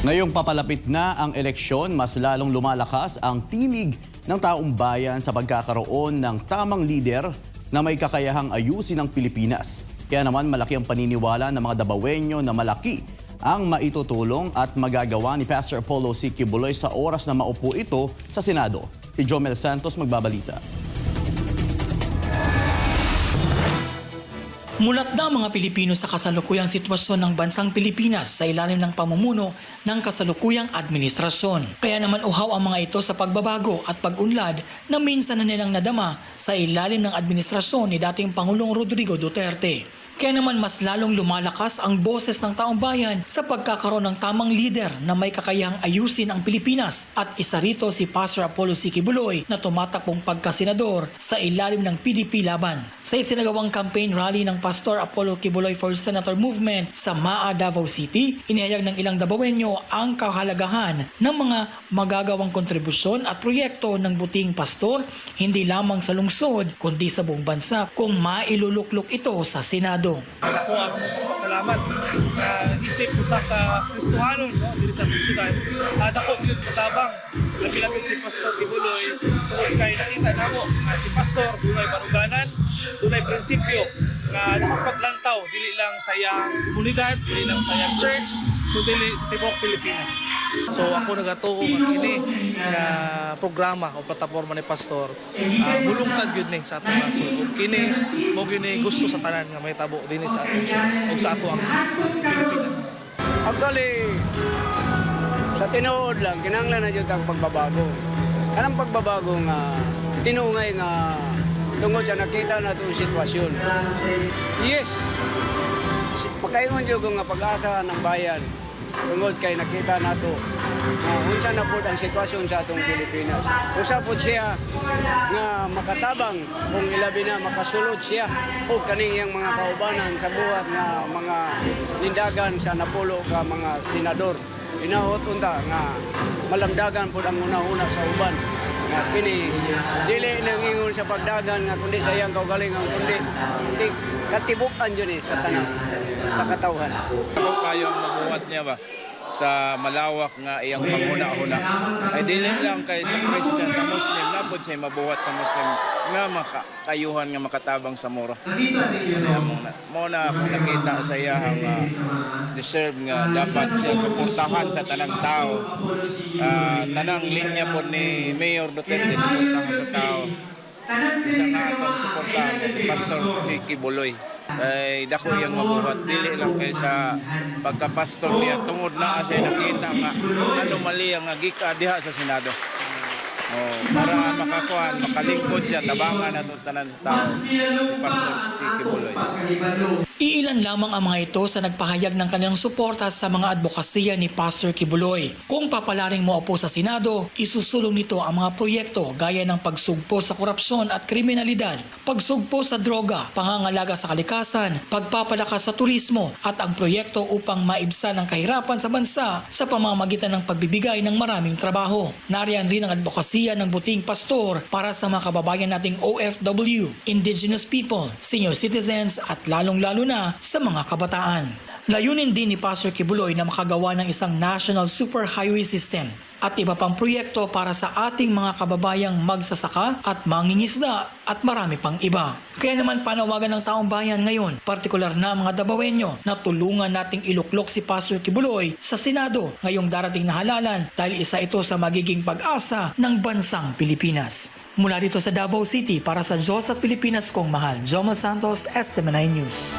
Ngayong papalapit na ang eleksyon, mas lalong lumalakas ang tinig ng taong bayan sa pagkakaroon ng tamang lider na may kakayahang ayusin ang Pilipinas. Kaya naman malaki ang paniniwala ng mga Dabawenyo na malaki ang maitutulong at magagawa ni Pastor Apollo C. Quiboloy sa oras na maupo ito sa Senado. Si Jomel Santos magbabalita. Mulat na mga Pilipino sa kasalukuyang sitwasyon ng bansang Pilipinas sa ilalim ng pamumuno ng kasalukuyang administrasyon. Kaya naman uhaw ang mga ito sa pagbabago at pag-unlad na minsan na nilang nadama sa ilalim ng administrasyon ni dating Pangulong Rodrigo Duterte. Kaya naman mas lalong lumalakas ang boses ng taong bayan sa pagkakaroon ng tamang lider na may kakayahang ayusin ang Pilipinas at isa rito si Pastor Apollo C. Quiboloy na tumatakbong pagkasenador sa ilalim ng PDP laban. Sa isinagawang campaign rally ng Pastor Apollo Quiboloy for Senator Movement sa Maa, Davao City, inihayag ng ilang Dabawenyo ang kahalagahan ng mga magagawang kontribusyon at proyekto ng buting pastor hindi lamang sa lungsod kundi sa buong bansa kung mailuluklok ito sa Senado. Ako ang salamat isip ko sa Kristohanon dito sa Pagsudan. Ako yun matabang lapilapit si Pastor Quiboloy tungkol kay nakita na mo si Pastor dunay baruganan, dunay prinsipyo na nakapaglantaw dili lang sa iyang komunidad, dili lang sa iyang church, kundi sa tibok Pilipinas. So ako nagatuo nga kini nga programa o plataporma ni Pastor bulungtad gyud ni sa atong nasod. Kini mo gini gusto sa tanan nga may tabo dinhi sa atong o sa ato ang Pilipinas. Actually, sa tinuod lang, kinahanglan na dyan ang pagbabago. Anong pagbabago nga tinungay nga tungod sa nakita na itong sitwasyon. Yes, makaingon dyan nga pag-asa ng bayan tungod kay nakita na ito unsa na po ang sitwasyon sa atong Pilipinas. Usa po siya nga makatabang kung ilabi na makasulod siya o kaniyang mga kaubanan sa buhat nga mga nindagan sa napulo ka mga senador. Inaot unta nga malamdagan po ang una-una sa uban. Nga kini dili nangingon sa pagdagan nga kundi sa iyang kaugalingon kundi katibukan yun sa tanang sa katawhan. Kung kayang mabuhat niya ba sa malawak nga iyang panguna-una ay dili lang kay sa Christian, sa Muslim labod siya mabuhat sa Muslim nga makayuhan nga makatabang sa muro. Mo na nakita sa iyang deserve nga dapat siya suportahan sa tanang tao. Tanang linya po ni Mayor Duterte suportahan sa tao. Isa nga akong suportahan si Pastor si Quiboloy. Ay dako yang mabuhat dili lang kay sa pagkapastor niya tungod na siya nakita nga anomalya nga gika diha sa Senado. Para makakuan makalingkod siya tabangan nato tanan sa tao si Pastor Quiboloy. Iilan lamang ang mga ito sa nagpahayag ng kanilang suporta sa mga advokasya ni Pastor Quiboloy. Kung papalaring mo po sa Senado, isusulong nito ang mga proyekto gaya ng pagsugpo sa korupsyon at kriminalidad, pagsugpo sa droga, pangangalaga sa kalikasan, pagpapalakas sa turismo at ang proyekto upang maibsan ang kahirapan sa bansa sa pamamagitan ng pagbibigay ng maraming trabaho. Nariyan rin ang advokasya ng buting pastor para sa mga kababayan nating OFW, indigenous people, senior citizens at lalong-lalo na sa mga kabataan. Layunin din ni Pastor Quiboloy na makagawa ng isang national superhighway system at iba pang proyekto para sa ating mga kababayang magsasaka at mangingisda at marami pang iba. Kaya naman panawagan ng taong bayan ngayon, partikular na mga Dabawenyo, na tulungan nating iluklok si Pastor Quiboloy sa Senado ngayong darating na halalan dahil isa ito sa magiging pag-asa ng bansang Pilipinas. Mula dito sa Davao City para sa Diyos at Pilipinas kong mahal, Jomel Santos, SMNI News.